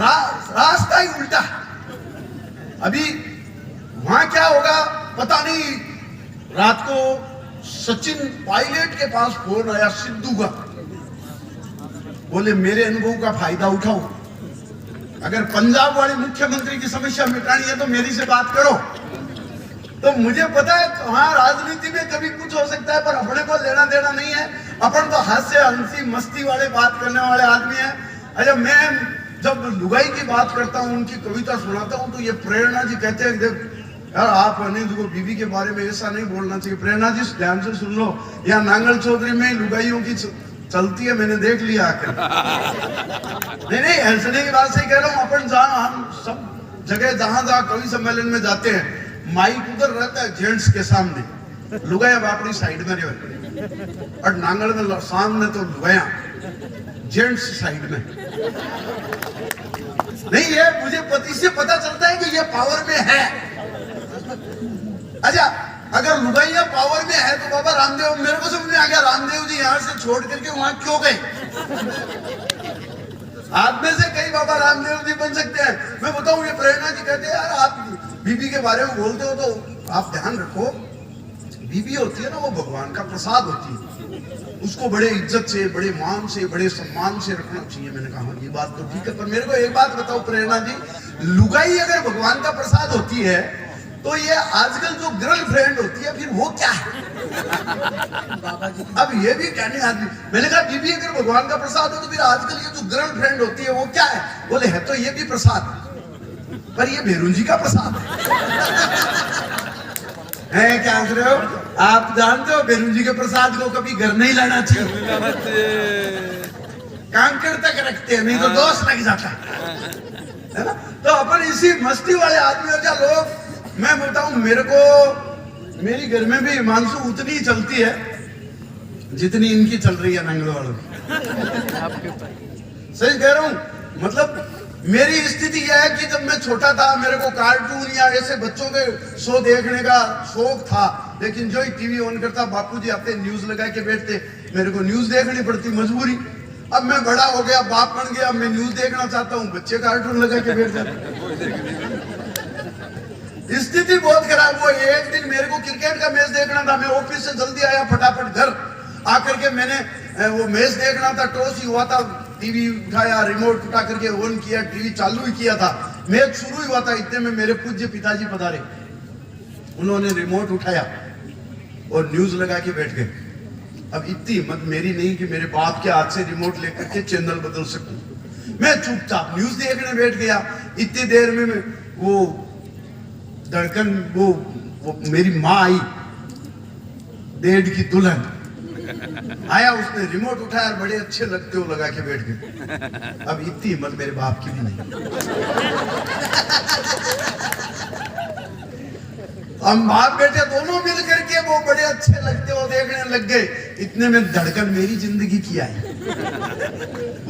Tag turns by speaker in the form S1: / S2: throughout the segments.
S1: रास्ता ही उल्टा। अभी वहां क्या होगा पता नहीं। रात को सचिन पायलट के पास फोन आया सिद्धू का, बोले मेरे अनुभव का फायदा उठाओ, अगर पंजाब वाले मुख्यमंत्री की समस्या मिटानी है तो मेरी से बात करो। तो मुझे पता है वहां राजनीति में कभी कुछ हो सकता है, पर अपने को लेना देना नहीं है। अपन तो हास्य हंसी मस्ती वाले बात करने वाले आदमी है। अच्छा, मैं जब लुगाई की बात करता हूँ, उनकी कविता सुनाता हूँ, तो ये प्रेरणा जी कहते हैं देख यार आप अनिल को बीबी के बारे में ऐसा नहीं बोलना चाहिए। प्रेरणा जी ध्यान से सुन लो, यहाँ नांगल चौधरी में लुगाइयों की चलती है, मैंने देख लिया आकर। नहीं हंसने की बात से कह रहा हूँ। अपन जहाँ हम सब जगह जहां जहां कवि सम्मेलन में जाते हैं, माइक उधर रहता है जेंट्स के सामने, लुगाया अपनी साइड में रहे, और नांगल में सामने तो लुगाया जेंट्स साइड में। नहीं, ये मुझे पति से पता चलता है कि ये पावर में है। अच्छा, अगर लुगाइया पावर में है तो बाबा रामदेव, मेरे को समझ में आ गया रामदेव जी यहाँ से छोड़ करके वहां क्यों गए। आप में से कई बाबा रामदेव जी बन सकते हैं। मैं बताऊं, ये प्रेरणा जी कहते हैं यार आप बीबी के बारे में बोलते हो तो आप ध्यान रखो, बीबी होती है ना वो भगवान का प्रसाद होती है, उसको बड़े इज्जत से, बड़े मान से, बड़े सम्मान से रखना चाहिए। मैंने कहा ये बात तो ठीक है, पर मेरे को एक बात बताओ प्रेरणा जी, लुगाई अगर भगवान का प्रसाद होती है तो ये आजकल जो गर्लफ्रेंड होती है फिर वो क्या है। अब ये भी कहने आदमी, मैंने कहा बीबी अगर भगवान का प्रसाद हो तो फिर आजकल ये जो गर्लफ्रेंड होती है वो क्या है। बोले है तो ये भी प्रसाद, पर ये भेरुंजी का प्रसाद है। क्या कह रहे हो आप? जानते हो भेरुंजी के प्रसाद को कभी घर नहीं लाना चाहिए, कांकड़ तक रखते हैं, नहीं तो दोष लग जाता है ना। तो अपन इसी मस्ती वाले आदमी हो जा लोग। मैं बताऊं, मेरे को मेरी घर में भी हिमांशु उतनी ही चलती है जितनी इनकी चल रही है नांगल वालों की। सही कह रहा हूं। मतलब मेरी स्थिति यह है कि जब मैं छोटा था मेरे को कार्टून या ऐसे बच्चों के शो देखने का शौक था, लेकिन जो ही टीवी ऑन करता बापूजी आते न्यूज लगा के बैठते, मेरे को न्यूज देखनी पड़ती मजबूरी। अब मैं बड़ा हो गया, बाप बन गया, मैं न्यूज देखना चाहता हूँ, बच्चे कार्टून लगा के बैठ जाते। स्थिति बहुत खराब हुई। एक दिन मेरे को क्रिकेट का मैच देखना था, मैं ऑफिस से जल्दी आया, फटाफट घर आकर के मैंने वो मैच देखना था। टॉस ही हुआ था, टीवी उठाया, रिमोट उठा करके ऑन किया, टीवी चालू ही किया था, मैच शुरू ही हुआ था। इतने में मेरे पूज्य पिताजी पधारे, उन्होंने रिमोट उठाया और न्यूज लगा के बैठ गए। अब इतनी हिम्मत मेरी नहीं कि मेरे बाप के हाथ से रिमोट लेकर के चैनल बदल सकूं। मैं चुपचाप न्यूज देखने बैठ गया। इतनी देर में वो धड़कन, वो मेरी माँ आई, डेढ़ की दुल्हन आया, उसने रिमोट उठाया, बड़े अच्छे लगते हो लगा के बैठ गए। अब इतनी हिम्मत मेरे बाप की भी नहीं। हम बाप बेटे दोनों मिल करके वो बड़े अच्छे लगते हो देखने लग गए। इतने में धड़कन मेरी जिंदगी की आई,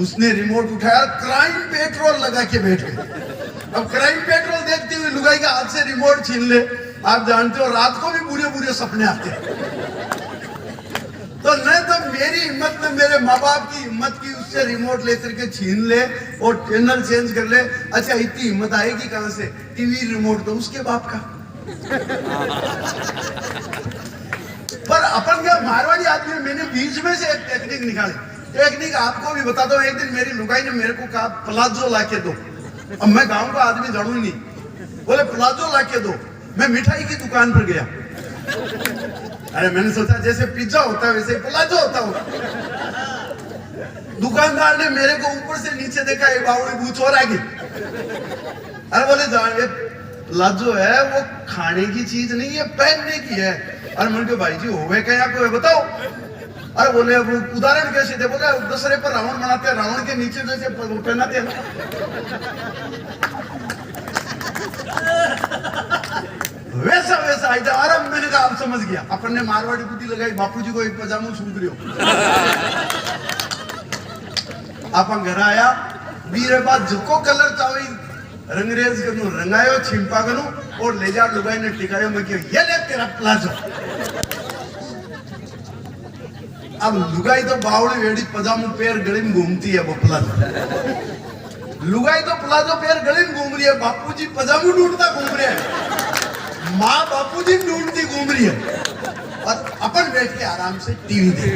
S1: उसने रिमोट उठाया, क्राइम पेट्रोल लगा के बैठ गए। अब क्राइम पेट्रोल देखती हुई लुगाई का हाथ से रिमोट छीन ले, आप जानते हो रात को भी बुरे बुरे सपने आते हैं। तो न तो मेरी हिम्मत में मेरे माँ बाप की हिम्मत की उससे रिमोट लेकर के छीन ले और चैनल चेंज कर ले। अच्छा, इतनी हिम्मत आएगी कहां से? टीवी रिमोट तो उसके बाप का। पर अपन क्या मारवाड़ी आदमी, मैंने बीच में से एक टेक्निक निकाली। टेक्निक आपको भी बताता हूँ। एक दिन मेरी लुगाई ने मेरे को कहा प्लाजो ला के दो। अब मैं गांव का आदमी जानू ही नहीं, बोले प्लाजो ला के दो। मैं मिठाई की दुकान पर गया। अरे मैंने सोचा जैसे पिज्जा होता है वैसे प्लाजो होता हो। दुकानदार ने मेरे को ऊपर से नीचे देखा, एक बावड़ी बूच और आ गई। अरे बोले जान, ये प्लाजो है वो खाने की चीज नहीं है, पहनने की है। अरे मैंने कहा भाई जी होवे क्या को है बताओ। अरे बोले वो उदाहरण कैसे थे? बोले दशहरे पर रावण बनाते हैं, रावण के नीचे जैसे पहनाते हैं ना, वैसा वैसा आइटम। अरे मैंने कहा आप समझ गया। अपन ने मारवाड़ी बुद्धि लगाई, बापूजी को एक पजामो सूट लियो। अपन घर आया, बीरे बाद झुको कलर चावी रंगरेज करू, रंगायो छिंपा करू और ले जा लुगाई ने टिकायो। मैं क्यों ये ले तेरा प्लाजो। अब लुगाई तो बावड़ी वेड़ी पजामो पैर गले में घूमती है वो प्लाजो। लुगाई तो प्लाजो पैर गले में घूम रही है, बापूजी पजामू ढूंढता घूम रहे हैं, माँ बापूजी ढूंढती घूम रही है, और अपन बैठ के आराम से टीवी देख।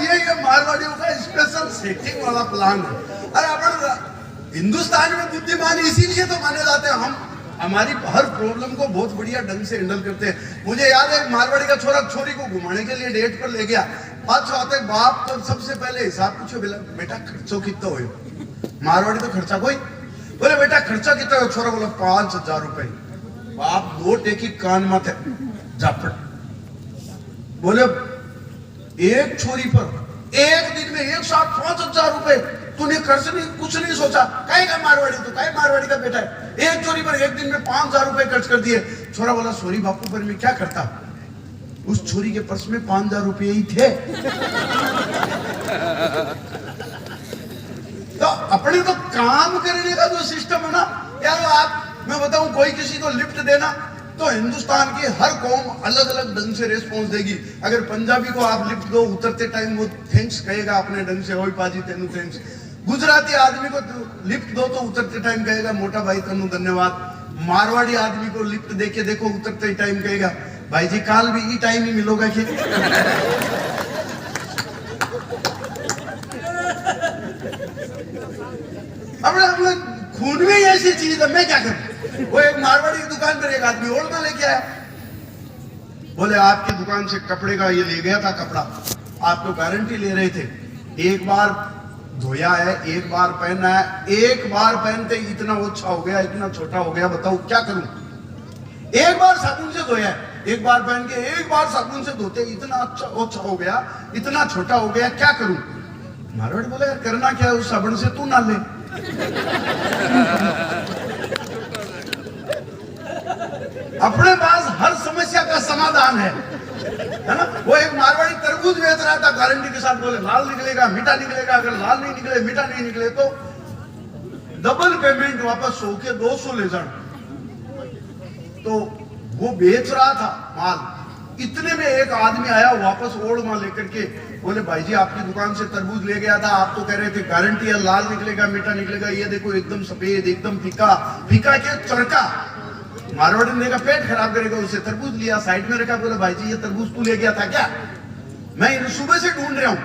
S1: ये मारवाड़ियों का स्पेशल सेटिंग वाला प्लान है। अरे अपन हिंदुस्तान में बुद्धिमान इसीलिए तो माने जाते हैं, हम हमारी हर प्रॉब्लम को बहुत बढ़िया ढंग से हैंडल करते हैं। मुझे याद है मारवाड़ी का छोरा छोरी को घुमाने के लिए डेट पर ले गया, बात आते बाप तो सबसे पहले हिसाब पूछो, बेटा खर्चो कितना हो, मारवाड़ी तो खर्चा कोई, बोले बेटा खर्चा कितना हो, छोरा बोला 5,000 रुपए, बाप 2 टेकी कान माथे झापड़, बोले एक छोरी पर एक दिन में एक साथ 5,000 रुपए, तूने खर्च नहीं कुछ नहीं सोचा, काहे का मारवाड़ी, तो काहे मारवाड़ी का बेटा है, एक छोरी पर एक दिन में 5,000 रुपए खर्च कर दिए। छोरा बोला सॉरी बापू, पर मैं क्या करता, उस छोरी के पर्स में 5,000 रुपए ही थे। तो अपने तो काम करने का जो सिस्टम है ना यार, आप मैं बताऊं कोई किसी को लिफ्ट देना तो हिंदुस्तान की हर कौम अलग अलग ढंग से रिस्पॉन्स देगी। अगर पंजाबी को आप लिफ्ट दो, उतरते टाइम वो थैंक्स कहेगा अपने ढंग से, ओए पाजी तेनू थैंक्स। गुजराती आदमी को लिफ्ट दो तो उतरते टाइम कहेगा मोटा भाई तेनू धन्यवाद। मारवाड़ी आदमी को लिफ्ट देके देखो, उतरते टाइम कहेगा भाई जी काल भी ई टाइम ही मिलोगा कि अपने खून में ऐसी चीज है, मैं क्या करूं। वो एक मारवाड़ी की दुकान पर एक आदमी ओढ़ना लेके आया, बोले आपकी दुकान से कपड़े का ये ले गया था कपड़ा, आप तो गारंटी ले रहे थे, एक बार धोया है, एक बार पहना है, एक बार पहनते इतना ओछा हो गया, इतना छोटा हो गया, बताओ क्या करूं। एक बार साबुन से धोया है, एक बार पहन के एक बार साबुन से धोते इतना अच्छा ओछा हो गया, इतना छोटा हो गया, क्या करूं। मारवाड़ी बोले यार करना क्या है, उस साबुन से तू ना ले। अपने पास हर समस्या का समाधान है ना। वो एक मारवाड़ी तरबूज बेच रहा था गारंटी के साथ, बोले लाल निकलेगा मीठा निकलेगा, अगर लाल नहीं निकले मीठा नहीं निकले तो डबल पेमेंट वापस 100 के 200 ले जाना। तो वो बेच रहा था माल, इतने में एक आदमी आया वापस ओढ़ माल लेकर के, बोले भाई जी आपकी दुकान से तरबूज ले गया था, आप तो कह रहे थे गारंटी है लाल निकलेगा मीठा निकलेगा, ये देखो एकदम सफेद एकदम फीका, फीका के चरका। मारवाड़ी ने कहा पेट खराब करेगा, उसे तरबूज लिया साइड में रखा, बोले भाई जी ये तरबूज तू ले गया था क्या, मैं सुबह से ढूंढ रहा हूं,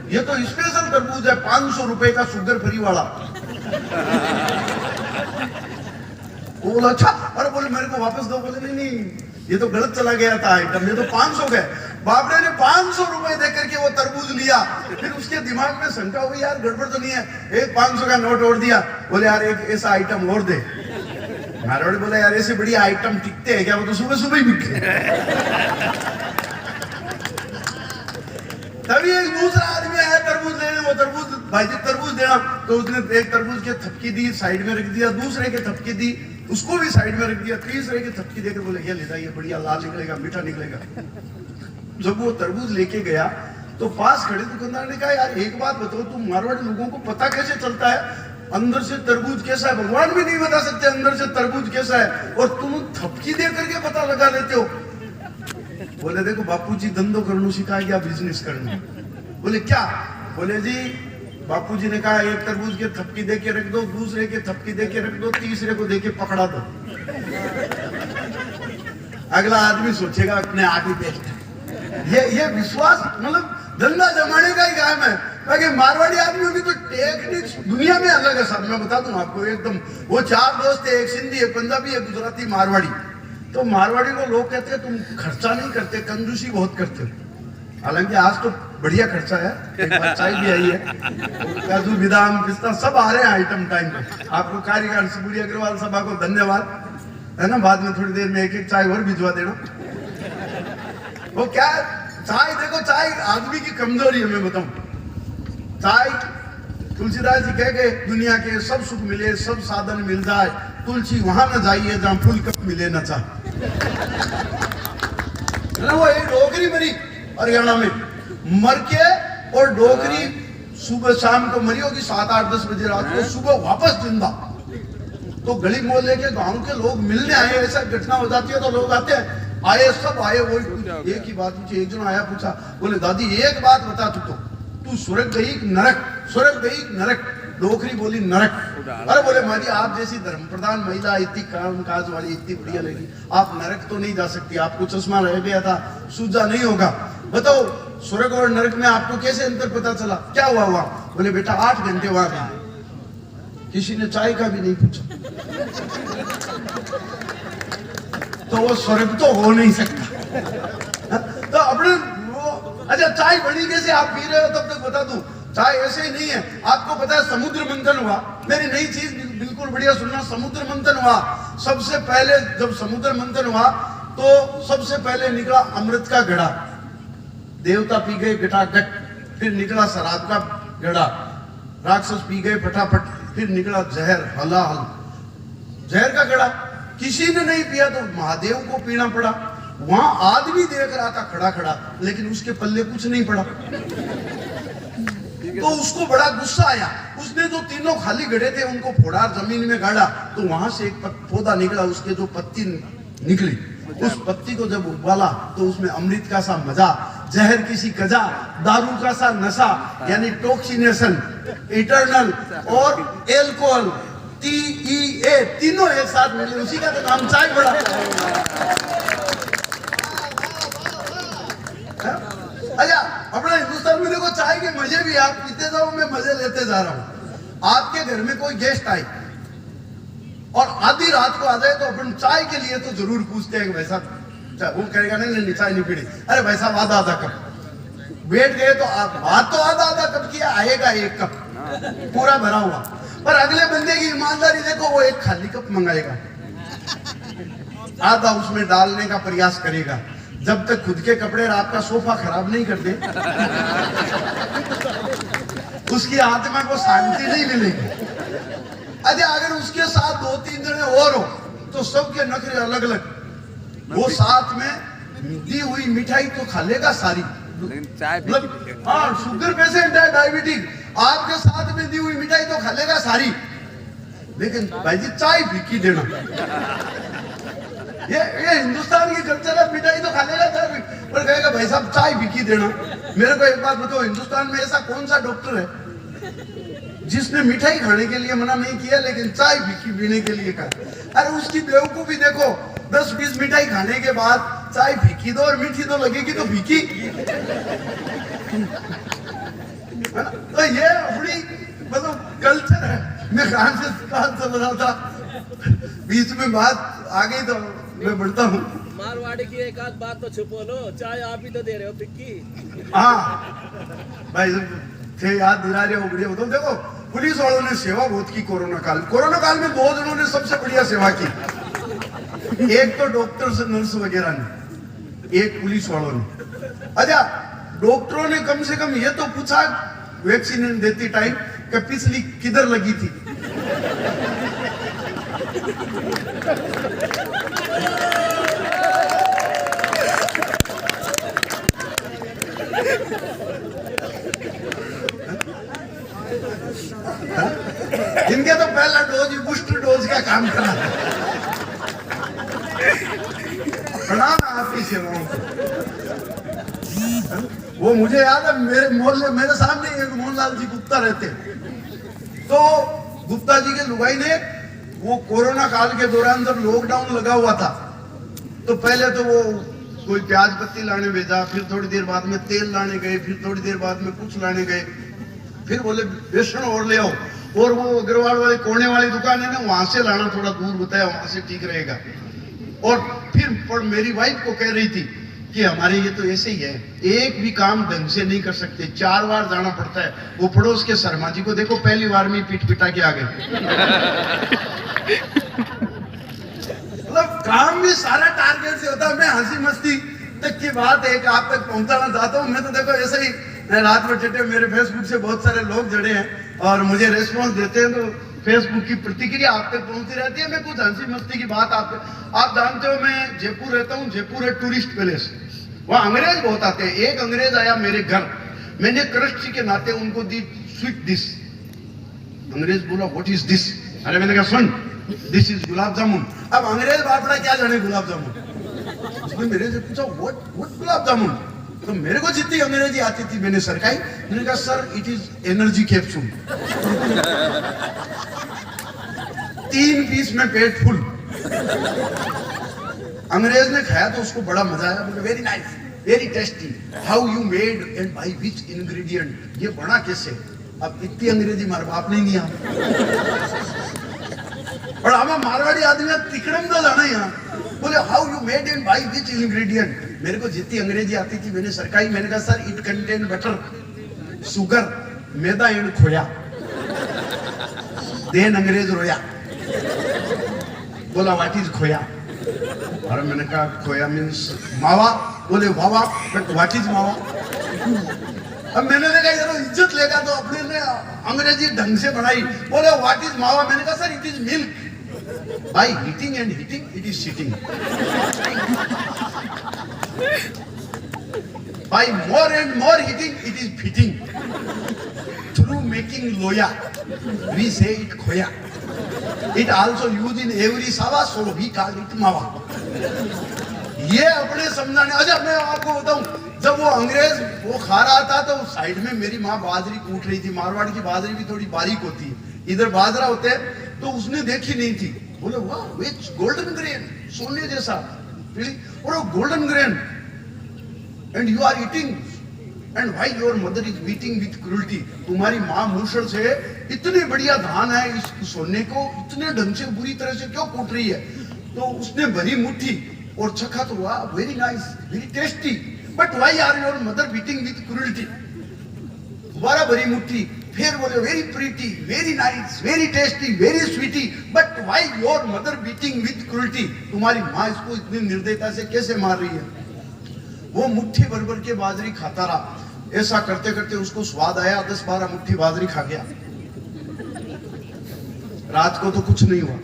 S1: ये तो स्पेशल तरबूज है 500 रुपए का शुगर फ्री वाला। बोला अच्छा, और बोले मेरे को वापस दो, बोले नहीं ये तो गलत चला गया था आइटम, ये तो 500 का है। बापरे ने 500 रुपए देकर के वो तरबूज लिया, फिर उसके दिमाग में शंका हुई यार गड़बड़ तो नहीं है, एक 500 का नोट और दिया, बोले यार एक ऐसा आइटम और दे। मारवाड़ी बोला यार ऐसे बढ़िया आइटम टिकते हैं क्या, वो तो सुबह सुबह ही बिके। तभी एक दूसरा आदमी आया तरबूज लेने, वो तरबूज भाई जी तरबूज देना, तो उसने एक तरबूज के थपकी दी, साइड में रख दिया, दूसरे के थपकी दी, उसको भी साइड में रख दिया, तीसरे के थपकी देकर बोले ये ले जाइए बढ़िया लाल निकलेगा मीठा निकलेगा। जब वो तरबूज लेके गया तो पास खड़े दुकानदार ने कहा यार एक बात बताओ, तुम मारवाड़ी लोगों को पता कैसे चलता है अंदर से तरबूज कैसा है, भगवान भी नहीं बता सकते अंदर से तरबूज कैसा है, और तुम थपकी दे करके पता लगा लेते हो। बोले देखो बापूजी धंधो करना सिखा गया, बिजनेस करना। बोले क्या, बोले जी बापूजी ने कहा एक तरबूज के थपकी दे के रख दो, दूसरे के थपकी दे के रख दो, तीसरे को दे के पकड़ा दो, अगला आदमी सोचेगा अपने आप ही बेचना। ये विश्वास मतलब धंधा जमाने का ही काम है। बाकी मारवाड़ी आदमियों की तो टेक्निक्स दुनिया में अलग है सब, मैं बता दूं आपको एकदम। वो 4 दोस्त है, एक सिंधी है, पंजाबी है, गुजराती, मारवाड़ी। तो मारवाड़ी को लोग कहते हैं तुम खर्चा नहीं करते, कंजूसी बहुत करते हो। हालांकि आज तो बढ़िया खर्चा है, एक बार चाय भी आई है, काजू बादाम पिस्ता सब आ रहे हैं आइटम टाइम पे। आपको कार्यकाल सुबुरी अग्रवाल सभा को धन्यवाद है ना, बाद में थोड़ी देर में एक चाय और भिजवा देना। वो क्या चाय, देखो चाय आदमी की कमजोरी है, मैं बताऊं। चाय तुलसीदास जी कह गए दुनिया के सब सुख मिले सब साधन मिल जाए, तुलसी वहां न जाइए जहां फूल कप मिले न चाह। वो एक डोगरी मरी हरियाणा में, मर के और डोगरी सुबह शाम को मरी होगी 7, 8, 10 बजे रात को, सुबह वापस जिंदा। तो गली मोहल्ले के गांव के लोग मिलने आए, ऐसा घटना हो जाती है तो लोग आते हैं, आए सब आए, वही एक ही बात पूछी। एक जन आया पूछा, बोले दादी एक बात बता तू तो, तू स्वर्ग गई नरक, स्वर्ग गई नरक। डोकरी बोली नरक। अरे बोले माँ जी आप जैसी धर्म प्रधान महिला इतनी काम काज वाली इतनी बढ़िया लगी, आप नरक तो नहीं जा सकती, आपको चश्मा रह गया था, सूझा नहीं होगा। बताओ स्वर्ग और नरक में आपको कैसे अंतर पता चला, क्या हुआ वहां? बोले बेटा 8 घंटे वहां गए, किसी ने चाय का भी नहीं पूछा। तो वो स्वर्ग तो हो नहीं सकता। तो अपने अच्छा चाय बनी कैसे, आप पी रहे हो तब तक बता दूं, चाय ऐसे ही नहीं है। आपको पता है समुद्र मंथन हुआ, मेरी नई चीज बिल्कुल बढ़िया सुनना, समुद्र मंथन हुआ। सबसे पहले जब समुद्र मंथन हुआ तो सबसे पहले निकला अमृत का घड़ा, देवता पी गए घटाघट, फिर निकला शराब का घड़ा, राक्षस पी गए फटाफट, फिर निकला जहर हलाहल, जहर का घड़ा किसी ने नहीं पिया तो महादेव को पीना पड़ा। वहां आदमी देख रहा था खड़ा खड़ा, लेकिन उसके पल्ले कुछ नहीं पड़ा। तो उसको बड़ा गुस्सा आया, उसने जो तीनों खाली घड़े थे उनको फोड़ा, जमीन में गाड़ा, तो वहां से एक पौधा निकला, उसके जो पत्ती निकली, उस पत्ती को जब उबाला तो उसमें अमृत का सा मजा, जहर की सी कजा, दारू का सा नशा, यानी टॉक्सिनेशन, इटरनल और एल्कोहल, TEA तीनों एक साथ मिले, उसी का तो नाम चाय पड़ा। अच्छा अपना हिंदुस्तान में देखो चाय के मजे भी आप पीते जाओ, मैं मजे लेते जा रहा हूं। आपके घर में कोई गेस्ट आए और आधी रात को आ जाए तो अपन चाय के लिए तो जरूर पूछते हैं भाई साहब, वो कहेगा नहीं नहीं चाय नहीं पीनी, अरे भाई साहब आधा आधा कप। बैठ गए तो आप बात तो आधा आधा कप किया, आएगा 1 कप पूरा भरा हुआ, पर अगले बंदे की ईमानदारी देखो, वो 1 खाली कप मंगाएगा, आधा उसमें डालने का प्रयास करेगा। जब तक खुद के कपड़े आपका सोफा खराब नहीं करते उसकी आत्मा को शांति नहीं मिलेगी। अच्छा अगर उसके साथ 2-3 जने और हो तो सबके नखरे अलग अलग, वो साथ में दी हुई मिठाई तो खा लेगा सारी, मतलब हाँ शुगर पेशेंट है, डायबिटिक, आपके साथ में दी हुई मिठाई तो खा लेगा सारी, लेकिन भाई जी चाय फीकी देना। ये हिंदुस्तान की कल्चर है, मिठाई तो खा लेगा चाय, पर कहेगा भाई साहब चाय फीकी देना। मेरे को एक बात बताओ, हिंदुस्तान में ऐसा कौन सा डॉक्टर है जिसने मिठाई खाने के लिए मना नहीं किया लेकिन चाय फीकी पीने के लिए कहा? अरे उसकी बेवकूफी देखो, 10-20 मिठाई खाने के बाद चाय फीकी दो और मीठी तो लगेगी तो फीकी। तो ये अपनी मतलब कल्चर है। मैं कहां चल रहा था, बीच में बात आ गई तो मैं बढ़ता हूँ।
S2: मारवाड़ी की एक आध बात तो छुपो लो, चाय आप ही तो दे रहे हो फिक्की।
S1: हाँ भाई थे याद दिला रहे हो, बढ़िया बताओ। देखो पुलिस वालों ने सेवा बहुत की कोरोना काल में 2 जनों ने सबसे बढ़िया सेवा की, एक तो डॉक्टर्स नर्स वगैरह ने, एक पुलिस वालों ने। अच्छा डॉक्टरों ने कम से कम ये तो पूछा वैक्सीन देती टाइम कि पिछली किधर लगी थी। इनके तो पहला डोज बूस्टर डोज का काम करा। प्रणाम आपकी सेवाओं को। वो मुझे याद है, मेरे मोहल्ले मेरे सामने एक मोहनलाल जी गुप्ता रहते, तो गुप्ता जी के लुगाई ने वो कोरोना काल के दौरान जब लॉकडाउन लगा हुआ था तो पहले तो वो कोई प्याज पत्ती लाने भेजा, फिर थोड़ी देर बाद में तेल लाने गए, फिर थोड़ी देर बाद में कुछ लाने गए, फिर बोले बेसन और ले आओ, और वो अग्रवाल वाले कोने वाली दुकान है ना, वहां से लाना थोड़ा दूर बताया, वहां से ठीक रहेगा। और फिर मेरी वाइफ को कह रही थी कि हमारे ये तो ऐसे ही है, एक भी काम ढंग से नहीं कर सकते, 4 बार जाना पड़ता है। वो पड़ोस के शर्मा जी को देखो, पहली बार में पीट पिटा के आ गए। मतलब काम भी सारा टारगेट से होता है। मैं हंसी मस्ती तक की बात एक आप तक पहुंचाना चाहता हूँ। मैं तो देखो ऐसे ही रात में चटे, मेरे फेसबुक से बहुत सारे लोग जुड़े हैं और मुझे रेस्पॉन्स देते हैं, तो फेसबुक की प्रतिक्रिया आप तक पहुंचती रहती है। मैं कुछ हंसी मस्ती की बात आप जानते हो, मैं जयपुर रहता हूँ, जयपुर है टूरिस्ट प्लेस, वहाँ अंग्रेज बहुत आते हैं। एक अंग्रेज आया मेरे घर, मैंने कृष्ण के नाते उनको दी स्वीट डिश। अंग्रेज बोला व्हाट इज दिस? अरे मैंने कहा सुन, दिस इज गुलाब जामुन। अब अंग्रेज बापड़ा क्या जाने गुलाब जामुन, उसने मेरे से पूछा व्हाट गुलाब जामुन? तो मेरे को जितनी अंग्रेजी आती थी मैंने सरकाई। मैंने कहा sir it is energy capsule. 3 piece में पेट फुल। अंग्रेज ने खाया तो उसको बड़ा मजा आया। बोले very nice, very tasty, how you made and by which ingredient, ये बना कैसे। अब इतनी अंग्रेजी मार बाप नहीं दिया और हमें मारवाड़ी आदमी तिकड़म तो जाना यहाँ। बोले how you made and by which ingredient. मेरे को जितनी अंग्रेजी आती थी मैंने सरकाई। मैंने कहा sir it contain butter, sugar, maida and खोया। देन अंग्रेज रोया, बोला व्हाट इज खोया। और मैंने कहा खोया मीन्स मावा। बोले वावा, बट व्हाट इज मावा। अब मैंने देखा यार इज्जत लेगा तो अपने ने अंग्रेजी ढंग से बनाई। बोले व्हाट इज मावा। मैंने कहा sir it is milk, by heating and heating it is sitting, by more and more heating it is fitting, through making loya we say it khoya, it also use in every sava so we call it मावा। ये अपने समझाने। अच्छा मैं आपको बताऊं, जब वो अंग्रेज वो खा रहा था तो साइड में मेरी माँ बाजरी कूट रही थी। मारवाड़ की बाजरी भी थोड़ी बारीक होती है, इधर बाजरा होते हैं, तो उसने देखी नहीं थी। बोले वाह विच गोल्डन ग्रेन, सोने जैसा, और golden grain and you are eating and why your mother is beating with cruelty. तुम्हारी माँ मूसल से इतने बढ़िया धान है, इस सोने को इतने ढंग से बुरी तरह से क्यों कूट रही है। तो उसने भरी मुट्ठी और चखा तो वाह very nice, very tasty, but why are your mother beating with cruelty. दोबारा भरी मुट्ठी, फिर बोले very pretty, very nice, very tasty, very sweetie, but why your mother beating with cruelty. तुम्हारी माँ इसको इतनी निर्दयता से कैसे मार रही है। वो मुट्ठी भर भर के बाजरी खाता रहा। ऐसा करते करते उसको स्वाद आया, 10-12 मुट्ठी बाजरी खा गया। रात को तो कुछ नहीं हुआ।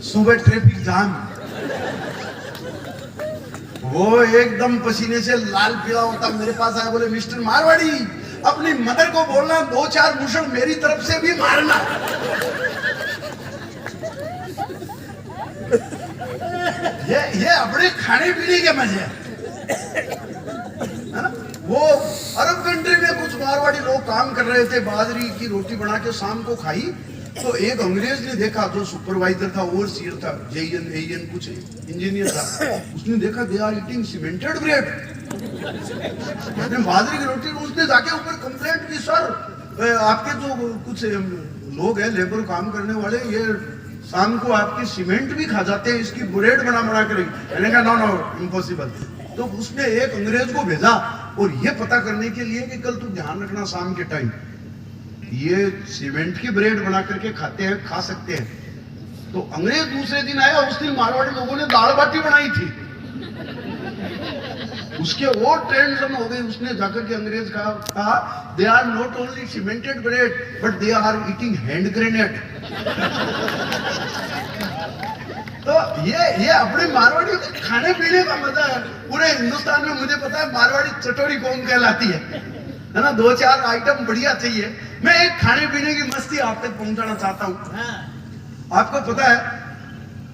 S1: सुबह ट्रैफिक जाम, वो एकदम पसीने से लाल पीला होता मेरे पास आया। बोले मिस्टर मारवाड़ी, अपनी मदर को बोलना 2-4 मुसल मेरी तरफ से भी मारना। ये अपने खाने पीने के मजे है ना। वो अरब कंट्री में कुछ मारवाड़ी लोग काम कर रहे थे, बाजरी की रोटी बना के शाम को खाई। तो एक अंग्रेज ने देखा, जो सुपरवाइजर था, ओवरसीयर था, जेईएन एईएन कुछ इंजीनियर था, उसने देखा they are eating cemented bread, बाजरी की रोटी। उसने जाके ऊपर कंप्लेंट की, सर आपके जो कुछ लोग हैं लेबर काम करने वाले, ये शाम को आपकी सीमेंट भी खा जाते हैं, इसकी ब्रेड बना कर। मैंने कहा नो नो इम्पॉसिबल। तो उसने एक अंग्रेज को भेजा और ये पता करने के लिए कि कल तू ध्यान रखना शाम के टाइम ये सीमेंट की ब्रेड बना करके खाते हैं, खा सकते हैं। तो अंग्रेज दूसरे दिन आया, उस दिन मारवाड़ी लोगों ने दाल बाटी बनाई थी। उसके वो टेंशन हो गई, उसने जाकर के अंग्रेज का कहा they are not only cemented bread but they are eating hand grenade. तो ये अपने मारवाड़ी खाने पीने का मजा है। पूरे हिंदुस्तान में मुझे पता है मारवाड़ी चटोरी कौन कहलाती है ना। 2-4 आइटम बढ़िया चाहिए। मैं एक खाने पीने की मस्ती आप तक पहुंचाना चाहता हूँ। आपको पता है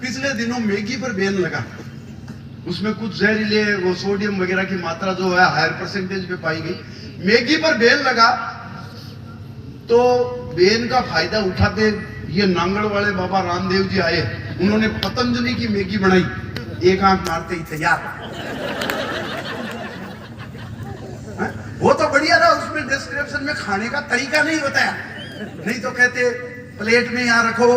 S1: पिछले दिनों मैगी पर बैन लगा। उसमें कुछ जहरीले वो सोडियम वगैरह की मात्रा जो है हायर परसेंटेज पे पाई गई। मैगी पर बैन लगा तो बैन का फायदा उठाते ये नांगड़ वाले बाबा रामदेव जी आए। उन्होंने पतंजलि की मैगी बनाई, एक आंख मारते ही तैयार। वो तो बढ़िया था, उसमें डिस्क्रिप्शन में खाने का तरीका नहीं बताया। नहीं तो कहते प्लेट में यहाँ रखो,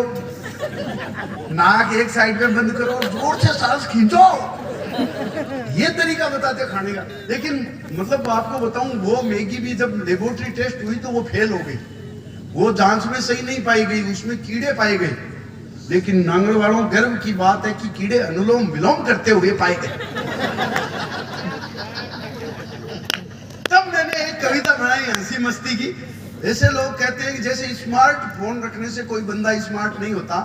S1: नाक एक साइड में बंद करो, जोर से सांस खींचो, ये तरीका बताते खाने का। लेकिन मतलब आपको बताऊं, वो मैगी भी जब लेबोरेटरी टेस्ट हुई तो वो फेल हो गई। वो जांच में सही नहीं पाई गई, उसमें कीड़े पाए गए। लेकिन नांगल वालों गर्व की बात है कि कीड़े अनुलोम विलोम करते हुए पाए गए। तब मैंने एक कविता बनाई हंसी मस्ती की। ऐसे लोग कहते हैं कि जैसे स्मार्टफोन रखने से कोई बंदा स्मार्ट नहीं होता,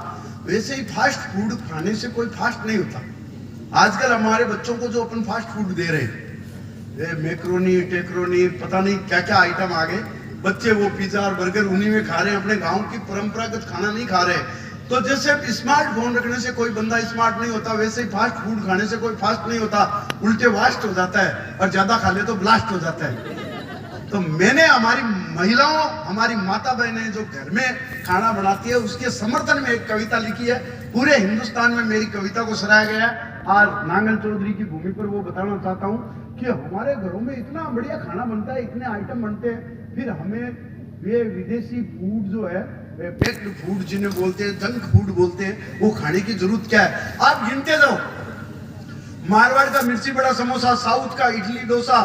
S1: वैसे ही फास्ट फूड खाने से कोई फास्ट नहीं होता। आजकल हमारे बच्चों को जो अपन फास्ट फूड दे रहे हैं, मैक्रोनी टेक्रोनी पता नहीं क्या क्या आइटम आ गए। बच्चे वो पिज्जा और बर्गर उन्हीं में खा रहे हैं, अपने गांव की परंपरागत खाना नहीं खा रहे। तो जैसे स्मार्टफोन रखने से कोई बंदा स्मार्ट नहीं होता, वैसे ही फास्ट फूड खाने से कोई फास्ट नहीं होता, उल्टे वास्ट हो जाता है, और ज्यादा खा ले तो ब्लास्ट हो जाता है। तो मैंने हमारी महिलाओं, हमारी माता बहनें जो घर में खाना बनाती है, उसके समर्थन में एक कविता लिखी है। पूरे हिंदुस्तान में मेरी कविता को सराहा गया है। आज नांगल चौधरी की भूमि पर वो बताना चाहता हूँ कि हमारे घरों में इतना बढ़िया खाना बनता है, इतने आइटम बनते हैं, फिर हमें वे विदेशी फूड जो है, पैक्ड फूड जिन्हें बोलते हैं, जंक फूड बोलते हैं, वो खाने की जरूरत क्या है? आप गिनते जाओ। मारवाड़ का मिर्ची बड़ा समोसा, साउथ का इडली डोसा,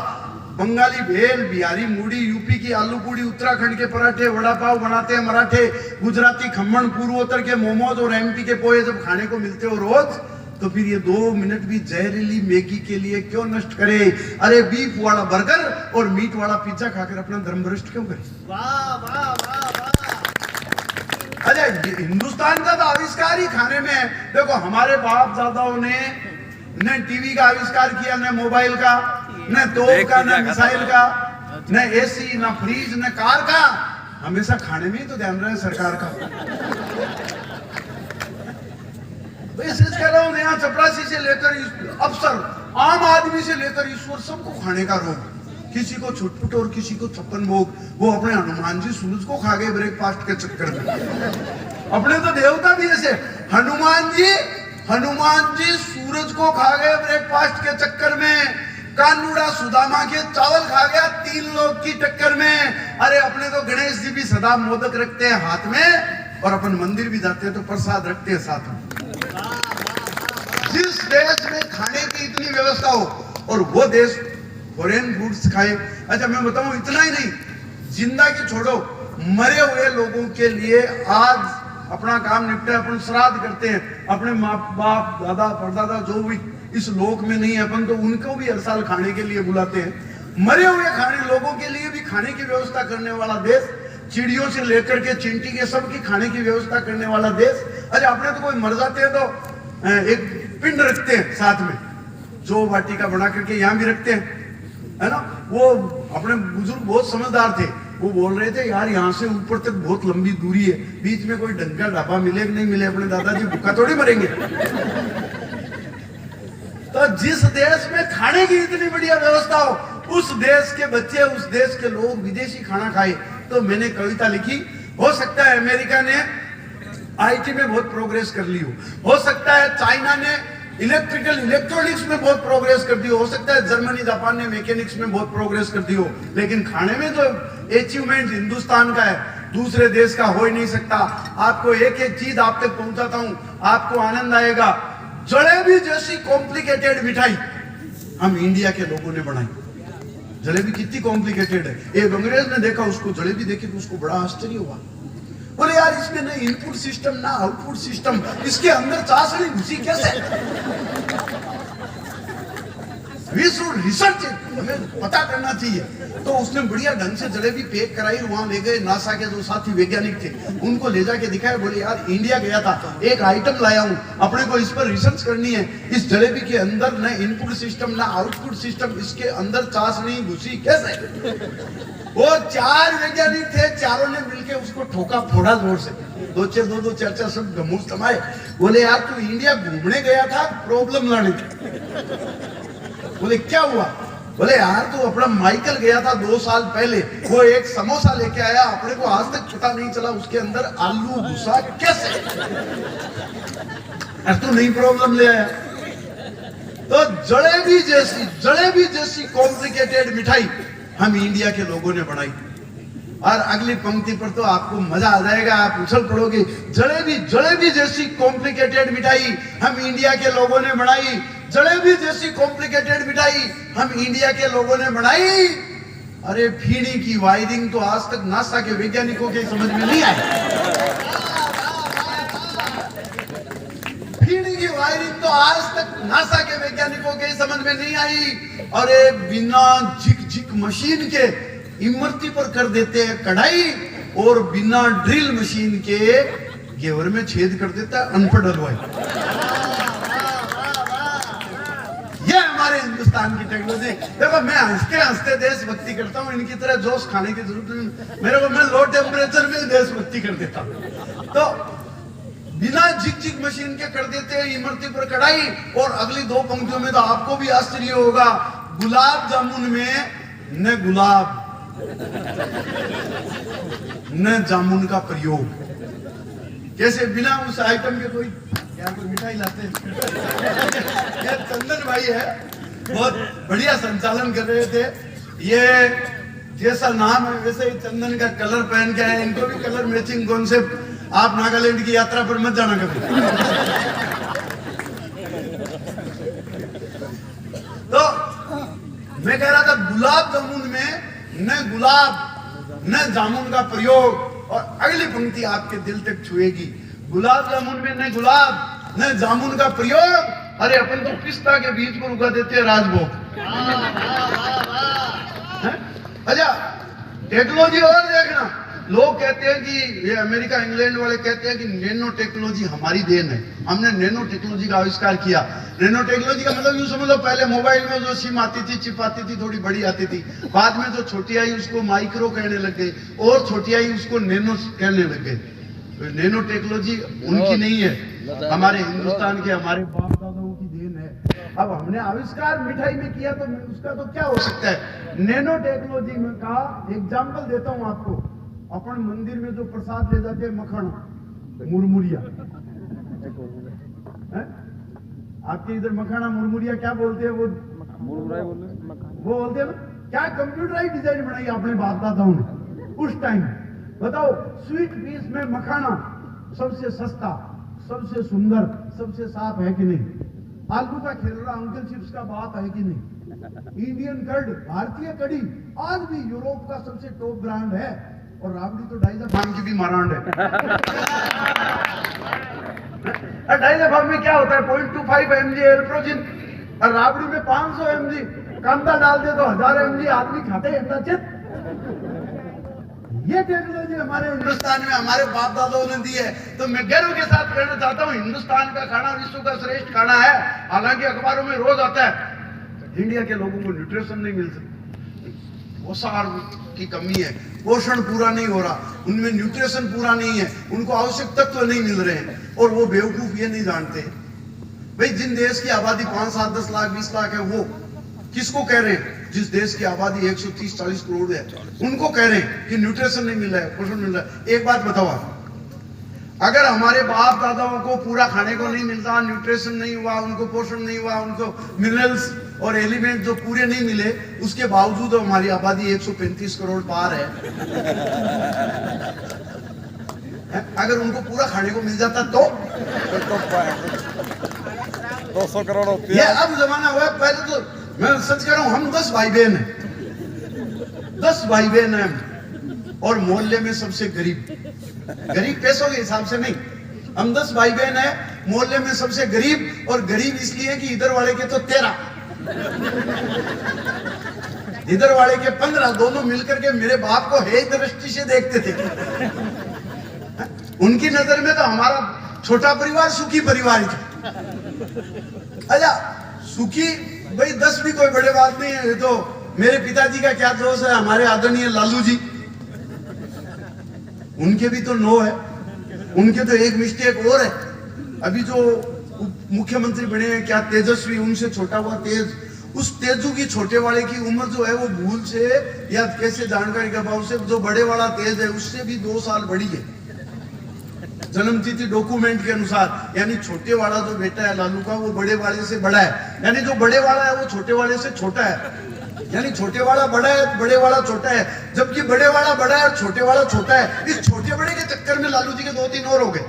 S1: बंगाली भेल, बिहारी मूढ़ी, यूपी की आलू पूड़ी, उत्तराखंड के पराठे, वड़ा पाव बनाते हैं मराठे, गुजराती खम्मन, पूर्वोत्तर के मोमोज और एमपी के पोहे जब खाने को मिलते हो रोज, तो फिर ये 2 मिनट भी जहरीली मैगी के लिए क्यों नष्ट करे? अरे बीफ वाला बर्गर और मीट वाला पिज्जा खाकर अपना धर्म भ्रष्ट क्यों करे?
S2: वाह वाह वाह वाह।
S1: अरे हिंदुस्तान का तो आविष्कार ही खाने में है। देखो हमारे बाप दादाओं ने न टीवी का आविष्कार किया, न मोबाइल का, न तोप का, न मिसाइल का, न एसी, न फ्रिज, न कार का। हमेशा खाने में ही तो ध्यान रहे सरकार का। इसलिए कह रहा हूं, यहाँ चपरासी से लेकर अफसर, आम आदमी से लेकर ईश्वर, सबको खाने का रोग। किसी को छुटपुट और किसी को 56 भोग। वो अपने हनुमान जी सूरज को खा गए ब्रेकफास्ट के चक्कर में। अपने तो देवता भी ऐसे, हनुमान जी सूरज को खा गए ब्रेकफास्ट के चक्कर में। कानूड़ा सुदामा के चावल खा गया 3 लोग की टक्कर में। अरे अपने तो गणेश जी भी सदा मोदक रखते हैं हाथ में, और अपन मंदिर भी जाते हैं तो प्रसाद रखते हैं साथ में। जिस देश में खाने की इतनी व्यवस्था हो और वो देश फॉरेन फूड्स खाए। अच्छा मैं बताऊं, इतना ही नहीं, जिंदा की छोड़ो, मरे हुए लोगों के लिए आज अपना काम निपटा, अपन श्राद्ध करते हैं, अपने माँ बाप, दादा परदादा जो भी इस लोक में नहीं है, अपन तो उनको भी हर साल खाने के लिए बुलाते हैं। मरे हुए खाने लोगों के लिए भी खाने की व्यवस्था करने वाला देश, चिड़ियों से लेकर के चिंटी के सबकी खाने की व्यवस्था करने वाला देश। अरे अपने तो कोई मर जाते हैं तो एक पिंड रखते हैं साथ में, जो वाटिका बना करके यहाँ भी रखते हैं, है ना। वो अपने बुजुर्ग बहुत समझदार थे, वो बोल रहे थे यार यहाँ से ऊपर तक बहुत लंबी दूरी है, बीच में कोई ढंग का ढाबा मिले कि नहीं मिले, अपने दादाजी भूखा थोड़ी मरेंगे। तो जिस देश में खाने की इतनी बढ़िया व्यवस्था हो, उस देश के बच्चे, उस देश के लोग विदेशी खाना खाए। तो मैंने कविता लिखी, हो सकता है अमेरिका ने आईटी में बहुत प्रोग्रेस कर ली हो सकता है चाइना ने इलेक्ट्रॉनिक्स में बहुत प्रोग्रेस कर दी हो सकता है जर्मनी जापान ने मैकेनिक्स में बहुत प्रोग्रेस कर दी हो, लेकिन खाने में जो अचीवमेंट हिंदुस्तान का है दूसरे देश का हो ही नहीं सकता। आपको एक एक चीज आप तक पहुंचाता हूं, आपको आनंद आएगा। जलेबी जैसी कॉम्प्लिकेटेड मिठाई हम इंडिया के लोगों ने बनाई। जलेबी कितनी कॉम्प्लिकेटेड है, एक अंग्रेज ने देखा उसको, जलेबी देखी तो उसको बड़ा आश्चर्य हुआ। बोले यार इसमें ना इनपुट सिस्टम ना आउटपुट सिस्टम, इसके अंदर चाशनी घुसी कैसे? वी शुड रिसर्च, हमें पता करना चाहिए। तो उसने बढ़िया ढंग से जलेबी पैक कराई, वहां ले गए नासा के जो साथी वैज्ञानिक थे, उनको ले जाके दिखाया। बोले यार इंडिया गया था, एक आइटम लाया हूं, अपने को इस पर रिसर्च करनी है। इस जलेबी के अंदर ना इनपुट सिस्टम ना आउटपुट सिस्टम, इसके अंदर चाशनी घुसी कैसे? वो 4 वैज्ञानिक थे, चारों ने मिलके उसको ठोका फोड़ा जोर से, 2-4 सब घमूस थमाए। बोले यार तू इंडिया घूमने गया था प्रॉब्लम लाने। बोले क्या हुआ? बोले यार तू अपना माइकल गया था 2 साल पहले, वो एक समोसा लेके आया, अपने को आज तक पता नहीं चला उसके अंदर आलू घुसा कैसे। तू नई प्रॉब्लम ले आया। तो जलेबी जैसी कॉम्प्लिकेटेड मिठाई हम इंडिया के लोगों ने बनाई। और अगली पंक्ति पर तो आपको मजा आ जाएगा, आप उछल पड़ोगे। जलेबी जैसी कॉम्प्लिकेटेड मिठाई हम इंडिया के लोगों ने बनाई। जलेबी जैसी कॉम्प्लिकेटेड मिठाई हम इंडिया के लोगों ने बनाई। अरे फीणी की वायरिंग तो आज तक नासा के वैज्ञानिकों के समझ में नहीं आई। फीणी की वायरिंग तो आज तक नासा के वैज्ञानिकों के समझ में नहीं आई। अरे बिना झिक मशीन के इमरती पर कर देते हैं कढ़ाई, और बिना ड्रिल मशीन के घेवर में छेद कर देता है अनपढ़ हलवाई। ये हमारे हिंदुस्तान की टेक्नोलॉजी। देखो मैं हंसते हंसते देशभक्ति करता हूँ, इनकी तरह जोश खाने की जरूरत नहीं। मेरे को मैं लो टेम्परेचर में देशभक्ति कर देता हूँ। तो बिना झिक मशीन के कर देते हैं इमरती पर कढ़ाई। और अगली दो पंक्तियों में तो आपको भी आश्चर्य होगा, गुलाब जामुन में न गुलाब न जामुन का प्रयोग। कैसे बिना उस आइटम के कोई यहाँ कोई मिठाई लाते हैं। ये चंदन भाई है, बहुत बढ़िया संचालन कर रहे थे। ये जैसा नाम है वैसे ही चंदन का कलर पहन के आए। इनको भी कलर मैचिंग कॉन्सेप्ट। आप नागालैंड की यात्रा पर मत जाना कभी। तो मैं कह रहा था गुलाब जामुन में न गुलाब न जामुन का प्रयोग। और अगली पंक्ति आपके दिल तक छुएगी, गुलाब जामुन में न गुलाब न जामुन का प्रयोग। अरे अपन तो पिस्ता के बीज को उगा देते हैं राजभोग। अच्छा, टेक्नोलॉजी और देखना, लोग कहते हैं कि ये अमेरिका इंग्लैंड वाले कहते हैं कि नैनो टेक्नोलॉजी हमारी देन है, हमने नैनो टेक्नोलॉजी का आविष्कार किया। नैनो टेक्नोलॉजी का मतलब यूं समझ लो, पहले मोबाइल में जो सिम आती थी, चिप आती थी, थोड़ी बड़ी आती थी, बाद में जो छोटी आई उसको माइक्रो कहने लग गई, और छोटी आई उसको नैनो कहने लग गए। तो नैनो टेक्नोलॉजी उनकी नहीं है, हमारे हिंदुस्तान के, हमारे बाप दादाओं की देन है। अब हमने आविष्कार मिठाई में किया तो उसका तो क्या हो सकता है। नैनो टेक्नोलॉजी में का एग्जाम्पल देता हूं आपको। अपन मंदिर में जो प्रसाद ले जाते हैं, मक्खन, मुरमुरिया, आपके इधर मखाना मुरमुरिया क्या बोलते हैं? वो बोलते हैं ना। क्या कंप्यूटराइज डिजाइन बनाई आपने बाप दादाओं ने उस टाइम। बताओ, स्वीट पीस में मखाना सबसे सस्ता, सबसे सुंदर, सबसे साफ है कि नहीं? आलू का खेलना अंकल चिप्स का बाप है कि नहीं? इंडियन कर्ड, भारतीय कड़ी आज भी यूरोप का सबसे टॉप ब्रांड है। और राबड़ी तो डाइज़ाफाम की भी मारांड है। डाइज़ाफाम में क्या होता है? 0.25 mg एल्प्रोजिन, और राबड़ी में 500 mg। कांदा डाल दे तो 1000 mg आदमी खाते हैं। ये टेक्नोलॉजी हमारे हिंदुस्तान में हमारे बाप दादाओं ने दी है। तो मैं गर्व के साथ कहना चाहता हूँ, हिंदुस्तान का खाना विश्व का श्रेष्ठ खाना है। हालांकि अखबारों में रोज आता है इंडिया के लोगों को न्यूट्रिशन नहीं मिल सकती, पोषण की कमी है, पोषण पूरा नहीं हो रहा, उनमें न्यूट्रिशन पूरा नहीं है, उनको आवश्यक तत्व नहीं मिल रहे हैं। और वो बेवकूफ ये नहीं जानते भाई, जिन देश की आबादी 5, 7, 10 लाख 20 लाख है, वो किसको कह रहे हैं? जिस देश की आबादी 130-40 करोड़ है, उनको कह रहे हैं कि न्यूट्रिशन नहीं मिल रहा है, पोषण मिल रहा है। एक बात बताओ, अगर हमारे बाप दादाओं को पूरा खाने को नहीं मिलता, न्यूट्रिशन नहीं हुआ, उनको पोषण नहीं हुआ, उनको मिनरल्स और एलिमेंट जो पूरे नहीं मिले, उसके बावजूद हमारी आबादी 135 करोड़ पार है। अगर उनको पूरा खाने को मिल जाता तो
S3: 200 करोड़ होती
S1: ये
S3: है।
S1: अब जमाना हुआ। पहले तो मैं सच कह रहा हूं, हम 10 भाई बहन हैं, 10 भाई बहन हैं, और मोहल्ले में सबसे गरीब पैसों के हिसाब से नहीं, हम 10 भाई बहन हैं, मोहल्ले में सबसे गरीब। और गरीब इसलिए कि इधर वाले के तो 13, इधर वाले के 15, दोनों मिलकर के मेरे बाप को हे दृष्टि से देखते थे। उनकी नजर में तो हमारा छोटा परिवार सुखी परिवार ही था। अच्छा, सुखी भाई 10 भी कोई बड़े बात नहीं है। तो मेरे पिताजी का क्या दोष है? हमारे आदरणीय लालू जी, उनके भी तो 9 है, उनके तो एक मिस्टेक और है। अभी जो मुख्यमंत्री बने हैं, क्या तेजस्वी, उनसे छोटा हुआ तेज, उस तेजू की छोटे वाले की उम्र जो है वो भूल से या कैसे जानकारी का अभाव से जो बड़े वाला तेज है उससे भी 2 साल बड़ी है जन्मतिथि डॉक्यूमेंट के अनुसार। यानी छोटे वाला जो बेटा है लालू का, वो बड़े वाले से बड़ा है। यानी जो बड़े वाला है वो छोटे वाले से छोटा है। यानी छोटे वाला बड़ा है, बड़े वाला छोटा है, जबकि बड़े वाला बड़ा है और छोटे वाला छोटा है। इस छोटे बड़े के चक्कर में लालू जी के 2-3 और हो गए।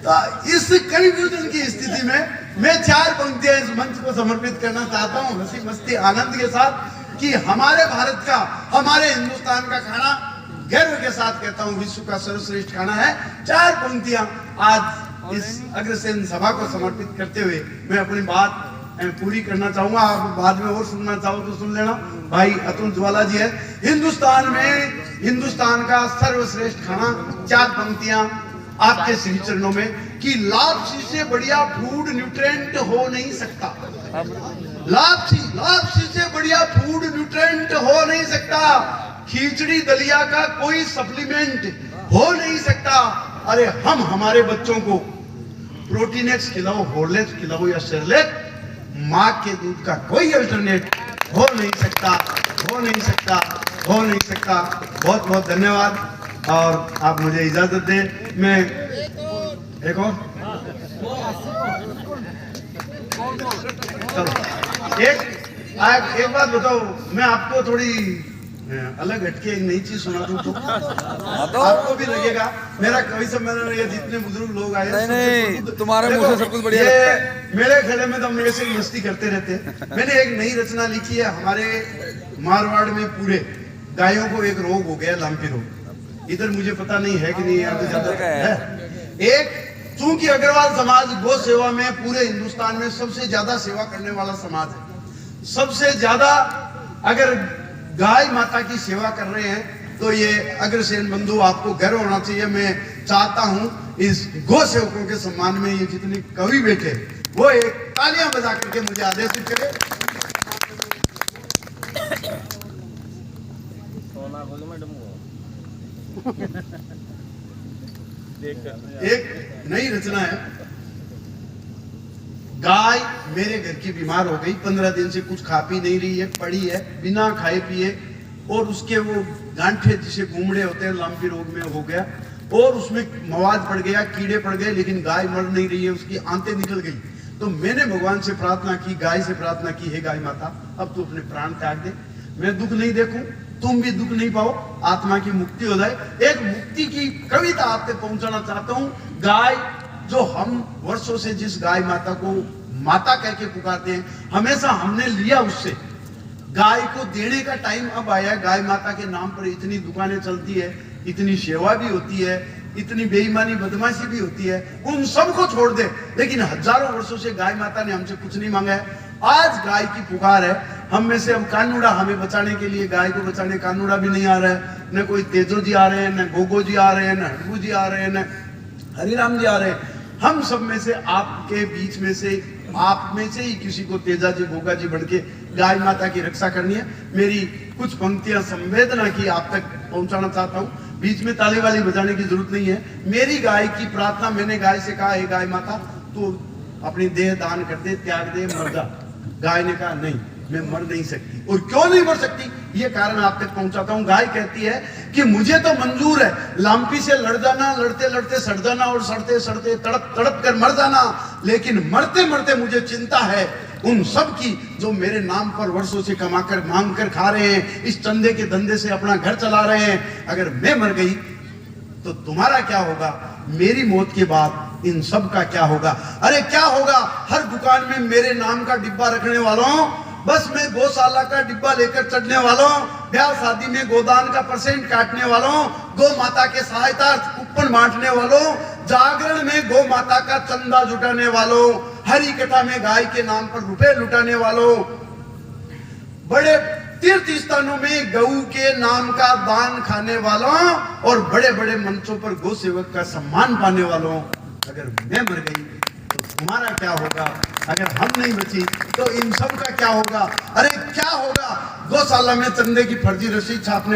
S1: तो इस कंफ्यूजन की स्थिति में मैं 4 पंक्तियां इस मंच को समर्पित करना चाहता हूं, हंसी मस्ती आनंद के साथ, कि हमारे भारत का, हमारे हिंदुस्तान का खाना गर्व के साथ कहता हूं विश्व का सर्वश्रेष्ठ खाना है। 4 पंक्तियां आज इस अग्रसेन सभा को समर्पित करते हुए मैं अपनी बात पूरी करना चाहूंगा। आप बाद में और सुनना चाहो तो सुन लेना। भाई अतुल ज्वाला जी है। हिंदुस्तान में हिंदुस्तान का सर्वश्रेष्ठ खाना, 4 पंक्तियां आपके श्री चरणों में, कि लापसी से बढ़िया फूड न्यूट्रिएंट हो नहीं सकता। लापसी से बढ़िया फूड न्यूट्रिएंट हो नहीं सकता। खिचड़ी दलिया का कोई सप्लीमेंट हो नहीं सकता। अरे हम हमारे बच्चों को प्रोटीनेक्स खिलाओ, हॉर्लिक्स खिलाओ या सेरेलैक, माँ के दूध का कोई अल्टरनेट हो नहीं सकता, हो नहीं सकता, हो नहीं सकता। बहुत बहुत धन्यवाद और आप मुझे इजाजत दें। मैं एक और चलो एक बात बताओ, मैं आपको थोड़ी अलग हटके एक नई चीज सुना दूं तो आपको भी लगेगा। मेरा कवि सम्मेलन में ये जितने बुजुर्ग लोग आए,
S3: नहीं तुम्हारे मुंह से सब कुछ बढ़िया
S1: ये
S3: लगता है।
S1: मेरे खेड़े में तो हम ऐसे ही मस्ती करते रहते हैं। मैंने एक नई रचना लिखी है। हमारे मारवाड़ में पूरे गायों को एक रोग हो गया, लाम्पी रोग। इधर मुझे पता नहीं है कि नहीं, यहाँ तो ज्यादा है। एक चूंकि अग्रवाल समाज गौ सेवा में पूरे हिंदुस्तान में सबसे ज्यादा सेवा करने वाला समाज है, सबसे ज्यादा अगर गाय माता की सेवा कर रहे हैं तो ये अग्रसेन बंधु आपको गर्व होना चाहिए। मैं चाहता हूं इस गौ सेवकों के सम्मान में ये जितने कवि बैठे वो एक तालियां बजा करके मुझे आदेशित करें। एक नई रचना है। गाय मेरे घर की बीमार हो गई, 15 दिन से कुछ खा पी नहीं रही है, पड़ी है बिना खाए पिए, और उसके वो गांठे जिसे घूमड़े होते हैं लाम्पी रोग में हो गया, और उसमें मवाद पड़ गया, कीड़े पड़ गए, लेकिन गाय मर नहीं रही है, उसकी आंतें निकल गई। तो मैंने भगवान से प्रार्थना की, गाय से प्रार्थना की, हे गाय माता अब तू अपने प्राण त्याग दे, मैं दुख नहीं देखूं, तुम भी दुख नहीं पाओ, आत्मा की मुक्ति हो जाए। एक मुक्ति की कविता आप तक पहुंचाना चाहता हूं। गाय जो हम वर्षों से जिस गाय माता को माता कह के पुकारते हैं, हमेशा हमने लिया उससे। गाय को देने का टाइम अब आया। गाय माता के नाम पर इतनी दुकानें चलती है, इतनी सेवा भी होती है, इतनी बेईमानी बदमाशी भी होती है, उन सबको छोड़ दे। लेकिन हजारों वर्षों से गाय माता ने हमसे कुछ नहीं मांगा है। आज गाय की पुकार है। हम में से अब कानूड़ा, हमें बचाने के लिए, गाय को बचाने कानूड़ा भी नहीं आ रहा है, न कोई तेजो जी आ रहे हैं, न गोगो जी आ रहे हैं, न हड़बू जी आ रहे हैं, न हरिराम जी आ रहे हैं। हम सब में से, आपके बीच में से, आप में से ही किसी को तेजा जी गोगा जी बढ़ के गाय माता की रक्षा करनी है। मेरी कुछ पंक्तियां संवेदना की आप तक पहुंचाना चाहता हूं। बीच में ताली वाली बजाने की जरूरत नहीं है। मेरी गाय की प्रार्थना, मैंने गाय से कहा, हे गाय माता तू अपनी देह दान कर दे, त्याग दे, मर जा। गाय ने कहा नहीं, मैं मर नहीं सकती। और क्यों नहीं मर सकती, ये कारण आप तक पहुंचाता हूं। गाय कहती है कि मुझे तो मंजूर है लाम्पी से लड़ जाना, लड़ते लड़ते सड़ जाना, और सड़ते सड़ते तड़प तड़प कर मर जाना, लेकिन मरते मरते मुझे चिंता है उन सब की जो मेरे नाम पर वर्षों से कमाकर मांग कर खा रहे हैं, इस चंदे के धंधे से अपना घर चला रहे हैं। अगर मैं मर गई तो तुम्हारा क्या होगा, मेरी मौत के बाद इन सब का क्या होगा? अरे क्या होगा, हर दुकान में मेरे नाम का डिब्बा रखने वालों, बस में गौशाला का डिब्बा लेकर चढ़ने वालों, ब्याह शादी में गोदान का % काटने वालों, गौ माता के सहायता कूपन बांटने वालों, जागरण में गौ माता का चंदा जुटाने वालों, हरी कथा में गाय के नाम पर रुपए लुटाने वालों, बड़े तीर्थ स्थानों में गऊ के नाम का दान खाने वालों, और बड़े बड़े मंचों पर गौ सेवक का सम्मान पाने वालों, अगर मैं मर गई तो तुम्हारा क्या होगा? अगर हम नहीं बची तो इन सब का क्या होगा? अरे क्या होगा, गौशाला में चंदे की फर्जी रसीद छापने